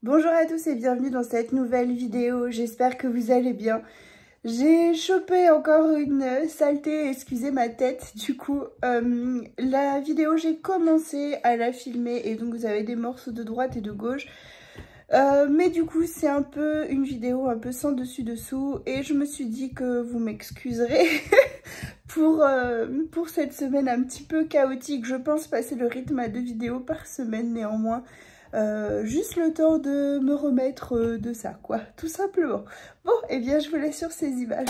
Bonjour à tous et bienvenue dans cette nouvelle vidéo, j'espère que vous allez bien. J'ai chopé encore une saleté, excusez ma tête, du coup la vidéo j'ai commencé à la filmer et donc vous avez des morceaux de droite et de gauche. Mais du coup c'est un peu une vidéo un peu sans dessus dessous et je me suis dit que vous m'excuserez pour cette semaine un petit peu chaotique. Je pense passer le rythme à 2 vidéos par semaine néanmoins. Juste le temps de me remettre de ça, quoi, tout simplement. Bon, et bien je vous laisse sur ces images.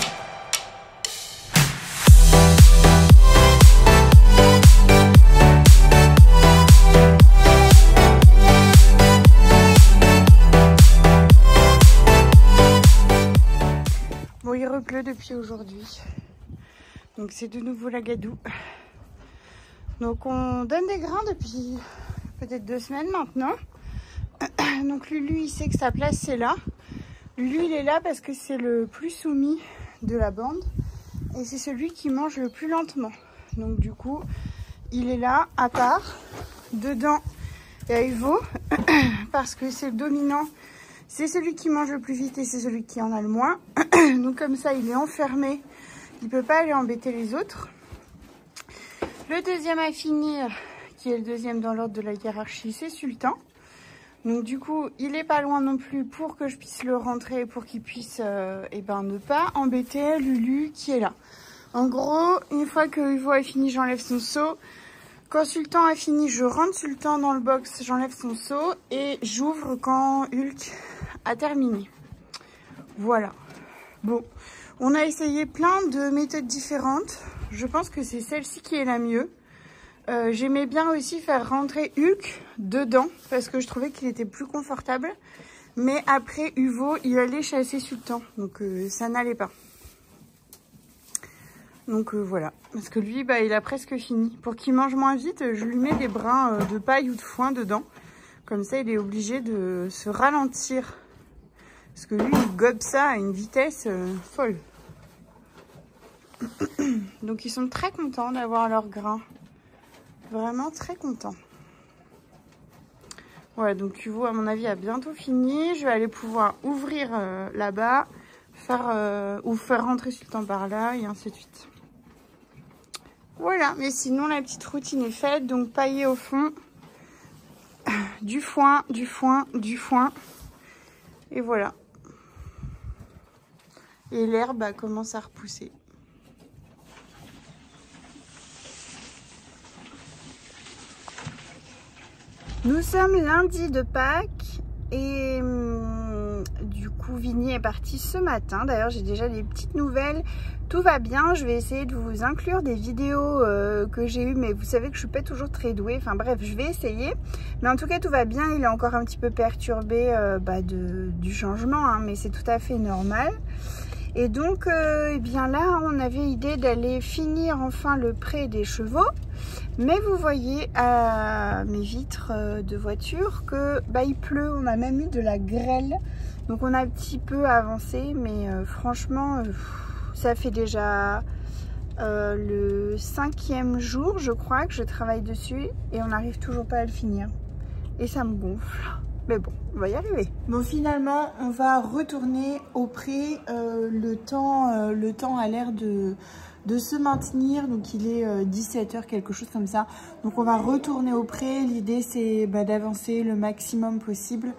Bon, il repleut depuis aujourd'hui. Donc c'est de nouveau la gadoue. Donc on donne des grains depuis peut-être 2 semaines maintenant. Donc Lulu il sait que sa place c'est là. Lulu il est là parce que c'est le plus soumis de la bande et c'est celui qui mange le plus lentement. Donc du coup il est là à part. Dedans il y a Hugo parce que c'est le dominant, c'est celui qui mange le plus vite et c'est celui qui en a le moins. Donc comme ça il est enfermé, il peut pas aller embêter les autres. Le deuxième à finir, qui est le deuxième dans l'ordre de la hiérarchie, c'est Sultan. Donc du coup, il est pas loin non plus pour que je puisse le rentrer, pour qu'il puisse ne pas embêter Lulu qui est là. En gros, une fois que Hugo a fini, j'enlève son seau. Quand Sultan a fini, je rentre Sultan dans le box, j'enlève son seau et j'ouvre quand Hulk a terminé. Voilà. Bon, on a essayé plein de méthodes différentes. Je pense que c'est celle-ci qui est la mieux. J'aimais bien aussi faire rentrer Hulk dedans parce que je trouvais qu'il était plus confortable. Mais après, Hugo, il allait chasser Sultan. Donc ça n'allait pas. Donc voilà. Parce que lui, il a presque fini. Pour qu'il mange moins vite, je lui mets des brins de paille ou de foin dedans. Comme ça, il est obligé de se ralentir. Parce que lui, il gobe ça à une vitesse folle. Donc ils sont très contents d'avoir leurs grains. Vraiment très contents. Ouais, donc Hugo à mon avis a bientôt fini. Je vais aller pouvoir ouvrir là-bas, ou faire rentrer Sultan par là et ainsi de suite. Voilà, mais sinon la petite routine est faite. Donc pailler au fond, du foin, du foin, du foin. Et voilà. Et l'herbe commence à repousser. Nous sommes lundi de Pâques et du coup Vinny est parti ce matin. D'ailleurs j'ai déjà des petites nouvelles, tout va bien. Je vais essayer de vous inclure des vidéos que j'ai eues, mais vous savez que je suis pas toujours très douée. Enfin bref, je vais essayer. Mais en tout cas tout va bien, il est encore un petit peu perturbé du changement, hein, mais c'est tout à fait normal. Et donc eh bien là on avait idée d'aller finir enfin le pré des chevaux. Mais vous voyez à mes vitres de voiture que il pleut, on a même eu de la grêle. Donc on a un petit peu avancé, mais franchement ça fait déjà le 5e jour je crois que je travaille dessus et on n'arrive toujours pas à le finir. Et ça me gonfle. Mais bon, on va y arriver. Bon, finalement, on va retourner au pré. Le temps a l'air de se maintenir. Donc, il est 17 h, quelque chose comme ça. Donc, on va retourner au pré. L'idée, c'est d'avancer le maximum possible.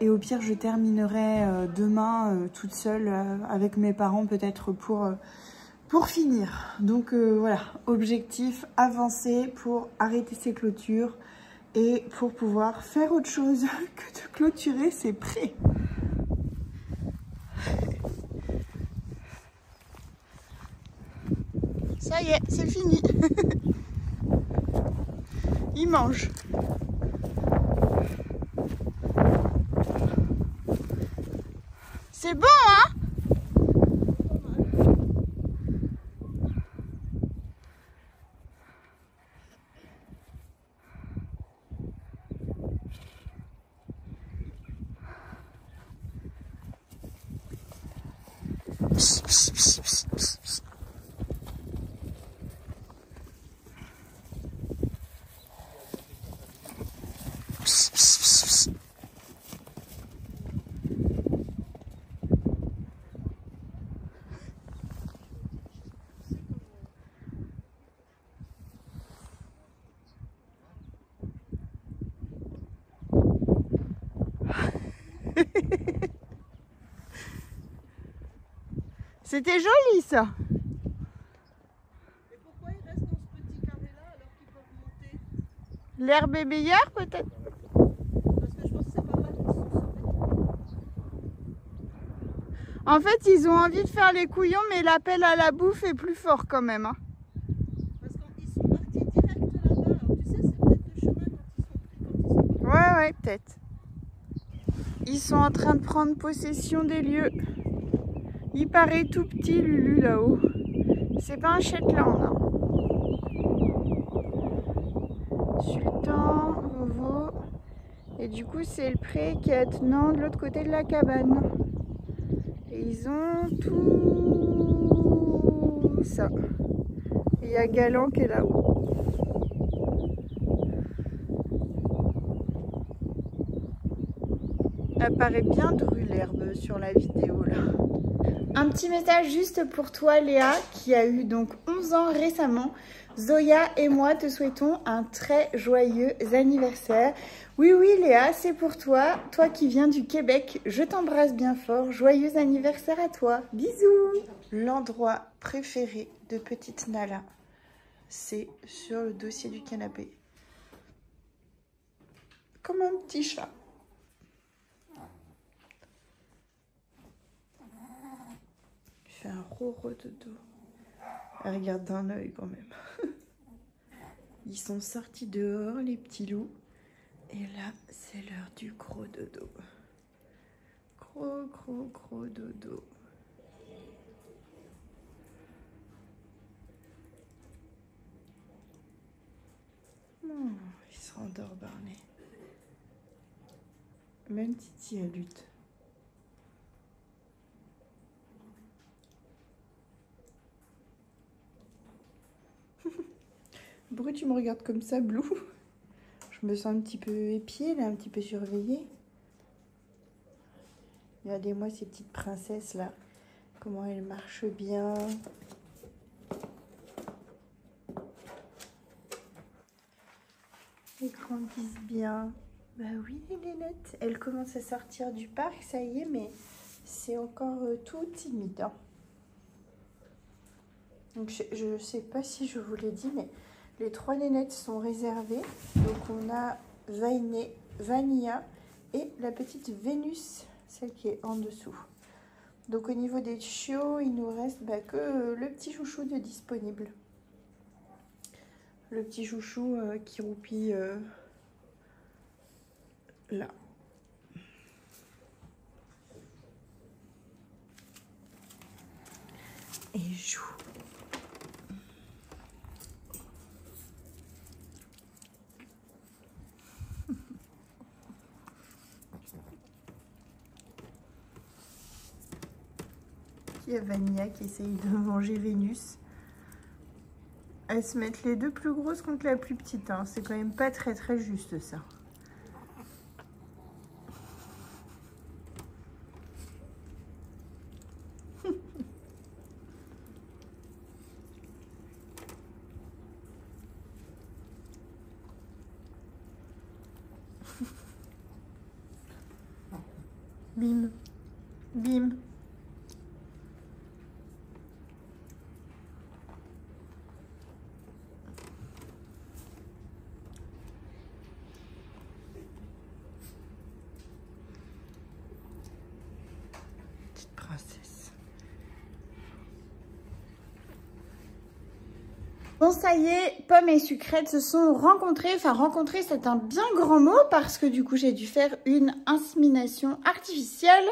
Et au pire, je terminerai demain toute seule avec mes parents, peut-être pour finir. Donc, voilà. Objectif, avancer pour arrêter ces clôtures. Et pour pouvoir faire autre chose que de clôturer ces prés. Ça y est, c'est fini. Il mange. C'est bon, hein? C'était joli ça. Et pourquoi ils restent dans ce petit carré-là alors qu'ils peuvent monter? L'herbe est meilleure peut-être? Parce que je pense que c'est pas mal qu'ils sont sortis. En fait, ils ont envie de faire les couillons, mais l'appel à la bouffe est plus fort quand même. Hein. Parce qu'ils sont partis direct là-bas. Alors tu sais, c'est peut-être le chemin quand ils sont pris, quand ils sont partis. Ouais, peut-être. Ils sont en train de prendre possession des lieux. Il paraît tout petit, Lulu, là-haut. C'est pas un Shetland. Hein. Sultan, Vovo. Et du coup, c'est le pré qui est attenant de l'autre côté de la cabane. Et ils ont tout ça. Et il y a Galant qui est là-haut. Elle paraît bien drue l'herbe sur la vidéo là. Un petit message juste pour toi Léa qui a eu donc 11 ans récemment. Zoya et moi te souhaitons un très joyeux anniversaire. Oui Léa, c'est pour toi. Toi qui viens du Québec, je t'embrasse bien fort. Joyeux anniversaire à toi. Bisous. L'endroit préféré de petite Nala, c'est sur le dossier du canapé. Comme un petit chat. Il fait un roro de dos. Elle regarde d'un œil quand même. Ils sont sortis dehors, les petits loups. Et là, c'est l'heure du gros dodo. Gros dodo. Oh, il se rendort, Barney. Même Titi, elle lutte. Pourquoi tu me regardes comme ça, Blue? Je me sens un petit peu épiée, là, un petit peu surveillée. Regardez-moi ces petites princesses, là. Comment elles marchent bien. Elles grandissent bien. Bah oui, les nénettes. Elles commencent à sortir du parc, ça y est, mais c'est encore tout timide. Hein. Donc, je sais pas si je vous l'ai dit, mais les 3 nénettes sont réservées. Donc, on a Vainé, Vanilla et la petite Vénus, celle qui est en dessous. Donc, au niveau des chiots, il nous reste que le petit chouchou de disponible. Le petit chouchou qui roupille là. Et joue. Il y a Vanilla qui essaye de manger Vénus. Elles se mettent les deux plus grosses contre la plus petite. Hein. C'est quand même pas très juste ça. Bim. Bim. Princesse. Bon, ça y est, Pomme et Sucrète se sont rencontrées. Enfin, rencontrer, c'est un bien grand mot parce que du coup, j'ai dû faire une insémination artificielle.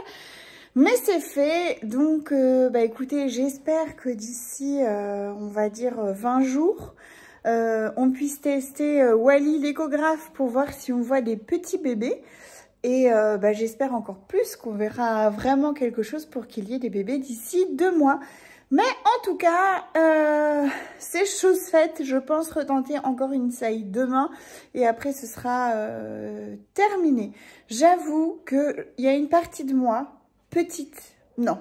Mais c'est fait. Donc, écoutez, j'espère que d'ici, on va dire 20 jours, on puisse tester Wally l'échographe pour voir si on voit des petits bébés. Et j'espère encore plus qu'on verra vraiment quelque chose pour qu'il y ait des bébés d'ici 2 mois. Mais en tout cas, c'est chose faite. Je pense retenter encore une saillie demain. Et après, ce sera terminé. J'avoue qu'il y a une partie de moi, petite, non,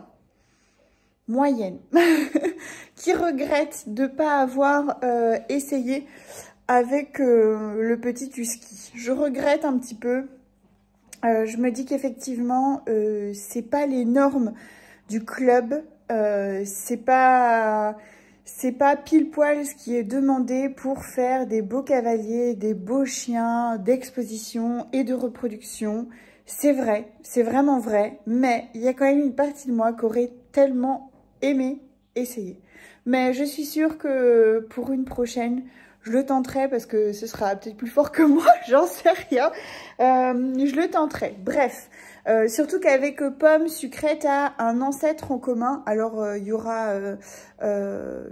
moyenne, qui regrette de ne pas avoir essayé avec le petit husky. Je regrette un petit peu. Je me dis qu'effectivement, c'est pas les normes du club, c'est pas pile poil ce qui est demandé pour faire des beaux cavaliers, des beaux chiens d'exposition et de reproduction. C'est vrai, c'est vraiment vrai, mais il y a quand même une partie de moi qui aurait tellement aimé essayer. Mais je suis sûre que pour une prochaine, je le tenterai parce que ce sera peut-être plus fort que moi, j'en sais rien. Je le tenterai. Bref, surtout qu'avec Pomme, Sucrète a un ancêtre en commun. Alors, il y aura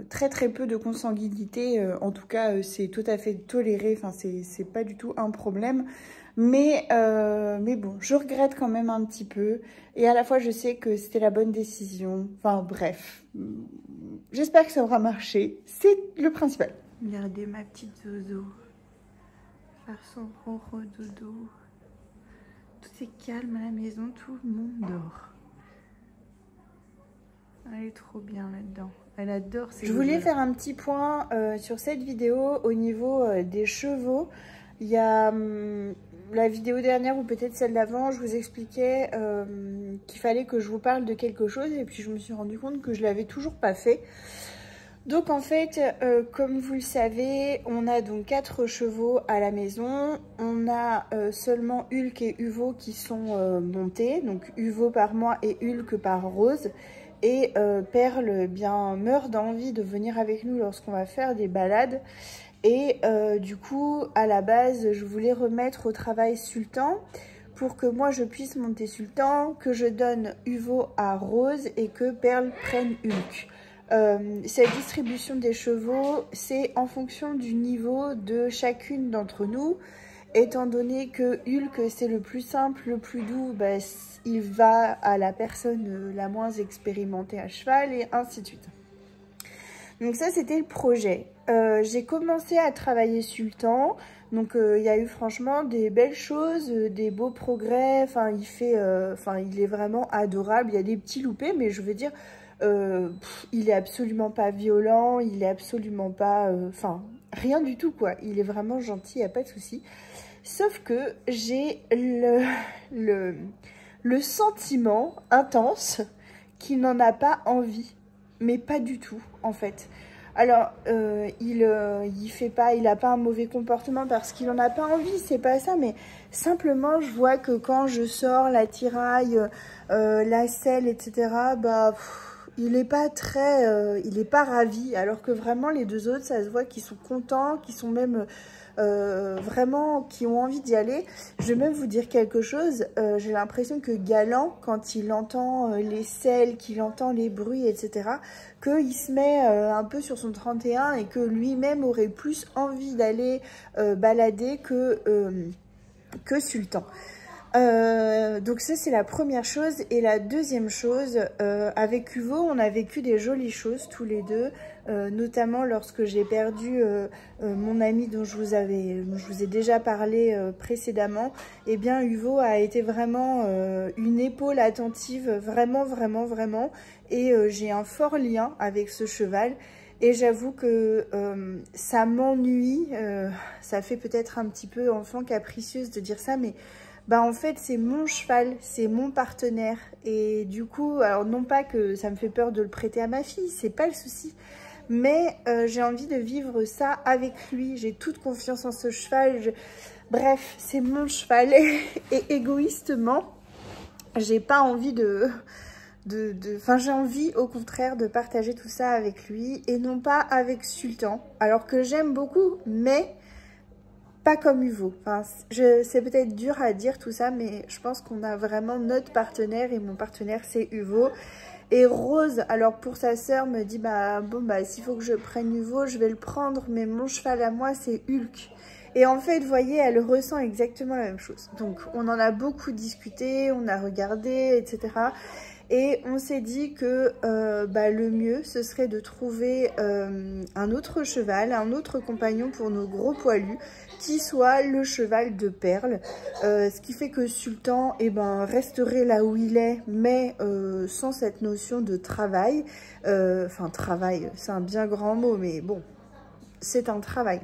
très très peu de consanguinité. En tout cas, c'est tout à fait toléré. Enfin, c'est pas du tout un problème. Mais bon, je regrette quand même un petit peu. Et à la fois, je sais que c'était la bonne décision. Enfin, bref. J'espère que ça aura marché. C'est le principal. Regardez ma petite Zozo. Faire son gros dodo. Tout est calme à la maison, tout le monde dort. Elle est trop bien là-dedans. Elle adore ses. Je voulais faire un petit point sur cette vidéo au niveau des chevaux. Il y a la vidéo dernière ou peut-être celle d'avant, je vous expliquais qu'il fallait que je vous parle de quelque chose et puis je me suis rendu compte que je l'avais toujours pas fait. Donc en fait, comme vous le savez, on a donc 4 chevaux à la maison. On a seulement Hulk et Uvo qui sont montés. Donc Uvo par moi et Hulk par Rose. Et Perle eh bien meurt d'envie de venir avec nous lorsqu'on va faire des balades. Et du coup, à la base, je voulais remettre au travail Sultan pour que moi je puisse monter Sultan, que je donne Uvo à Rose et que Perle prenne Hulk. Cette distribution des chevaux, c'est en fonction du niveau de chacune d'entre nous. Étant donné que Hulk, c'est le plus simple, le plus doux, bah, il va à la personne la moins expérimentée à cheval et ainsi de suite. Donc ça, c'était le projet. J'ai commencé à travailler Sultan. Donc il y a eu franchement des belles choses, des beaux progrès. Enfin, il est vraiment adorable. Il y a des petits loupés, mais je veux dire... il est absolument pas violent, il est absolument pas... Enfin, rien du tout, quoi. Il est vraiment gentil, il n'y a pas de souci. Sauf que j'ai le sentiment intense qu'il n'en a pas envie. Mais pas du tout, en fait. Alors, il a pas un mauvais comportement parce qu'il n'en a pas envie, c'est pas ça, mais simplement, je vois que quand je sors la tiraille, la selle, etc., bah... il est pas très, il est pas ravi, alors que vraiment les deux autres, ça se voit qu'ils sont contents, qu'ils sont même vraiment, qui ont envie d'y aller. Je vais même vous dire quelque chose, j'ai l'impression que Galant, quand il entend les selles, qu'il entend les bruits, etc., qu'il se met un peu sur son 31 et que lui-même aurait plus envie d'aller balader que Sultan. Donc ça c'est la première chose. Et la deuxième chose, avec Uvo on a vécu des jolies choses tous les deux, notamment lorsque j'ai perdu mon ami dont je vous ai déjà parlé précédemment. Et bien Uvo a été vraiment une épaule attentive, vraiment, et j'ai un fort lien avec ce cheval. Et j'avoue que ça m'ennuie, ça fait peut-être un petit peu enfant capricieuse de dire ça, mais bah en fait c'est mon cheval, c'est mon partenaire. Et du coup, alors non pas que ça me fait peur de le prêter à ma fille, c'est pas le souci, mais j'ai envie de vivre ça avec lui. J'ai toute confiance en ce cheval. Bref, c'est mon cheval et égoïstement, j'ai pas envie Enfin, j'ai envie au contraire de partager tout ça avec lui et non pas avec Sultan. Alors que j'aime beaucoup, mais pas comme Uvo. Enfin, c'est peut-être dur à dire tout ça, mais je pense qu'on a vraiment notre partenaire et mon partenaire c'est Uvo. Et Rose, alors pour sa sœur, me dit bah bon bah s'il faut que je prenne Uvo, je vais le prendre, mais mon cheval à moi c'est Hulk. Et en fait, vous voyez, elle ressent exactement la même chose. Donc on en a beaucoup discuté, on a regardé, etc. Et on s'est dit que le mieux, ce serait de trouver un autre cheval, un autre compagnon pour nos gros poilus, qui soit le cheval de Perle. Ce qui fait que Sultan resterait là où il est, mais sans cette notion de travail. Enfin, travail, c'est un bien grand mot, mais bon, c'est un travail.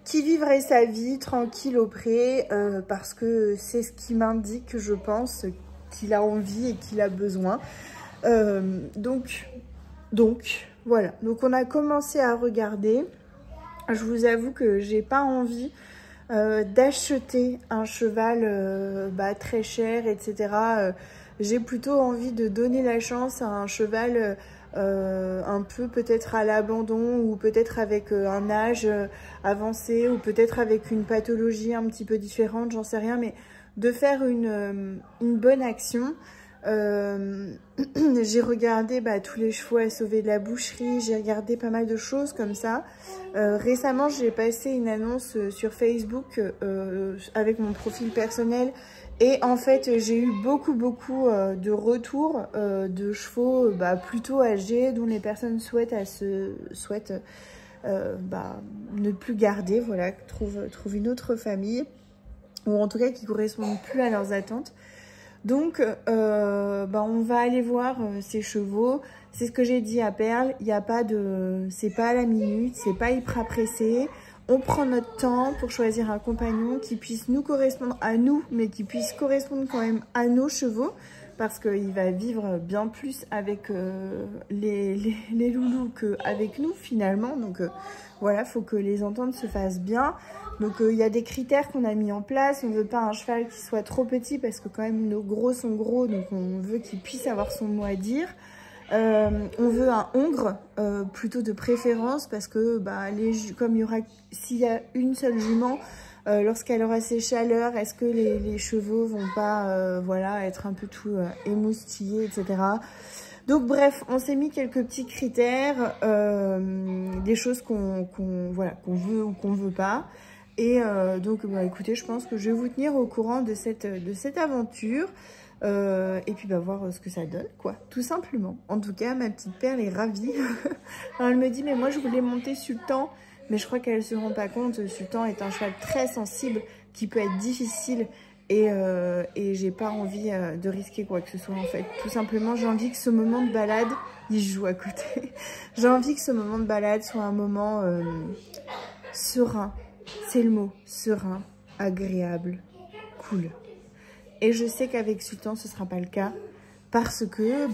qui vivrait sa vie tranquille au pré, parce que c'est ce qui m'indique, je pense, qu'il a envie et qu'il a besoin. Donc, voilà. Donc, on a commencé à regarder. Je vous avoue que j'ai pas envie d'acheter un cheval très cher, etc. J'ai plutôt envie de donner la chance à un cheval un peu peut-être à l'abandon, ou peut-être avec un âge avancé, ou peut-être avec une pathologie un petit peu différente, j'en sais rien, mais de faire une bonne action. J'ai regardé tous les chevaux à sauver de la boucherie, j'ai regardé pas mal de choses comme ça. Récemment, j'ai passé une annonce sur Facebook avec mon profil personnel, et en fait, j'ai eu beaucoup de retours de chevaux plutôt âgés, dont les personnes souhaitent ne plus garder, voilà, trouvent une autre famille, ou en tout cas qui ne correspondent plus à leurs attentes. Donc, on va aller voir ces chevaux. C'est ce que j'ai dit à Perle. Il n'y a pas de... C'est pas à la minute, c'est pas hyper pressé. On prend notre temps pour choisir un compagnon qui puisse nous correspondre à nous, mais qui puisse correspondre quand même à nos chevaux, parce qu'il va vivre bien plus avec les loulous qu'avec nous, finalement. Donc, voilà, il faut que les ententes se fassent bien. Donc, il y a des critères qu'on a mis en place. On ne veut pas un cheval qui soit trop petit, parce que quand même, nos gros sont gros. Donc, on veut qu'il puisse avoir son mot à dire. On veut un hongre, plutôt de préférence, parce que comme s'il y a une seule jument, lorsqu'elle aura ses chaleurs, est-ce que les chevaux vont pas être un peu tout émoustillés, etc. Donc bref, on s'est mis quelques petits critères, des choses qu'on veut ou qu'on veut pas. Et donc écoutez, je pense que je vais vous tenir au courant de cette aventure. Et puis voir ce que ça donne, quoi, tout simplement. En tout cas, ma petite Perle est ravie. Alors, elle me dit, mais moi je voulais monter Sultan, mais je crois qu'elle se rend pas compte. Sultan est un cheval très sensible, qui peut être difficile, et j'ai pas envie de risquer quoi que ce soit, en fait. Tout simplement, j'ai envie que ce moment de balade, il joue à côté. J'ai envie que ce moment de balade soit un moment serein. C'est le mot, serein, agréable, cool. Et je sais qu'avec Sultan, ce ne sera pas le cas, parce que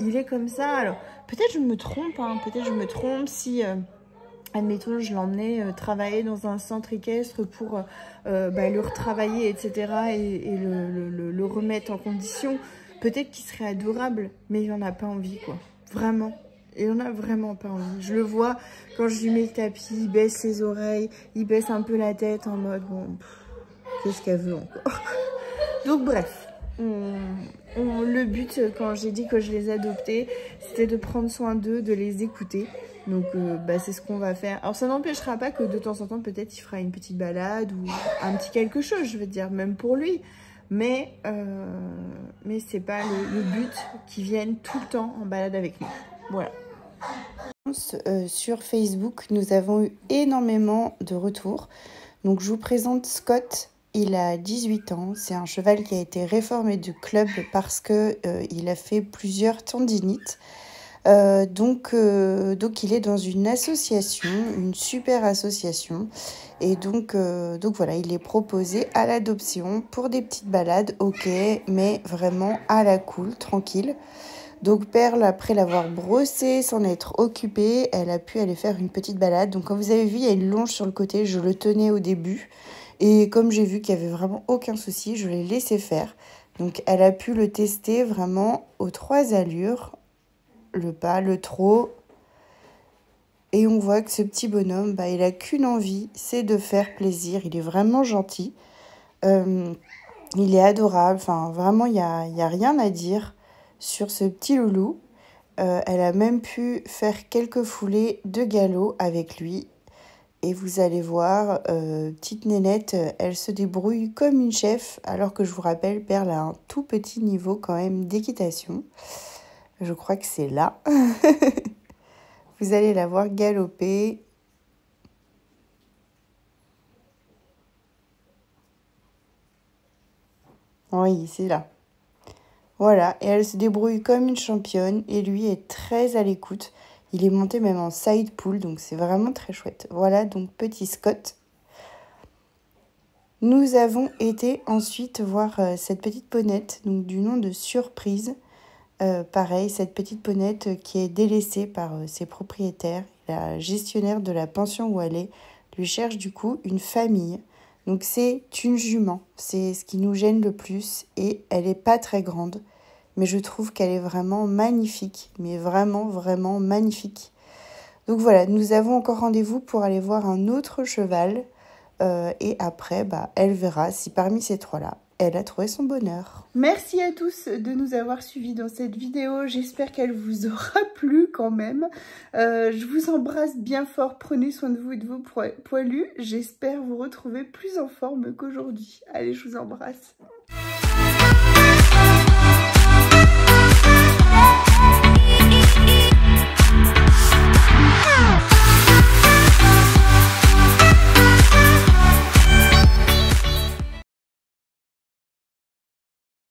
il est comme ça. Alors, peut-être je me trompe, hein, peut-être je me trompe si, admettons, je l'emmenais travailler dans un centre équestre pour le retravailler, etc. et le remettre en condition. Peut-être qu'il serait adorable, mais il n'en a pas envie, quoi. Vraiment. Il n'en a vraiment pas envie. Je le vois, quand je lui mets le tapis, il baisse ses oreilles, il baisse un peu la tête en mode, bon, qu'est-ce qu'elle veut encore? Donc bref, le but, quand j'ai dit que je les adoptais, c'était de prendre soin d'eux, de les écouter. Donc c'est ce qu'on va faire. Alors ça n'empêchera pas que de temps en temps, peut-être il fera une petite balade ou un petit quelque chose, je veux dire, même pour lui. Mais c'est pas le but qu'ils viennent tout le temps en balade avec nous. Voilà. Sur Facebook, nous avons eu énormément de retours. Donc je vous présente Scott. Il a 18 ans, c'est un cheval qui a été réformé du club parce qu'il a fait plusieurs tendinites. Donc il est dans une association, une super association. Et donc voilà, il est proposé à l'adoption pour des petites balades, ok, mais vraiment à la cool, tranquille. Donc Perle, après l'avoir brossé, s'en être occupée, elle a pu aller faire une petite balade. Donc comme vous avez vu, il y a une longe sur le côté, je le tenais au début. Et comme j'ai vu qu'il n'y avait vraiment aucun souci, je l'ai laissé faire. Donc elle a pu le tester vraiment aux 3 allures. Le pas, le trot. Et on voit que ce petit bonhomme, il n'a qu'une envie, c'est de faire plaisir. Il est vraiment gentil. Il est adorable. Enfin, vraiment, il y a rien à dire sur ce petit loulou. Elle a même pu faire quelques foulées de galop avec lui. Et vous allez voir, petite nénette, elle se débrouille comme une chef, alors que je vous rappelle, Perle a un tout petit niveau quand même d'équitation. Je crois que c'est là. Vous allez la voir galoper. Oui, c'est là. Voilà, et elle se débrouille comme une championne, et lui est très à l'écoute. Il est monté même en side pool, donc c'est vraiment très chouette. Voilà, donc petit Scott. Nous avons été ensuite voir cette petite ponette, donc du nom de Surprise. Pareil, cette petite ponette qui est délaissée par ses propriétaires. La gestionnaire de la pension où elle est lui cherche du coup une famille. Donc c'est une jument, c'est ce qui nous gêne le plus et elle n'est pas très grande. Mais je trouve qu'elle est vraiment magnifique, mais vraiment, vraiment magnifique. Donc voilà, nous avons encore rendez-vous pour aller voir un autre cheval. Et après, elle verra si parmi ces trois-là, elle a trouvé son bonheur. Merci à tous de nous avoir suivis dans cette vidéo. J'espère qu'elle vous aura plu quand même. Je vous embrasse bien fort. Prenez soin de vous et de vos poilus. J'espère vous retrouver plus en forme qu'aujourd'hui. Allez, je vous embrasse.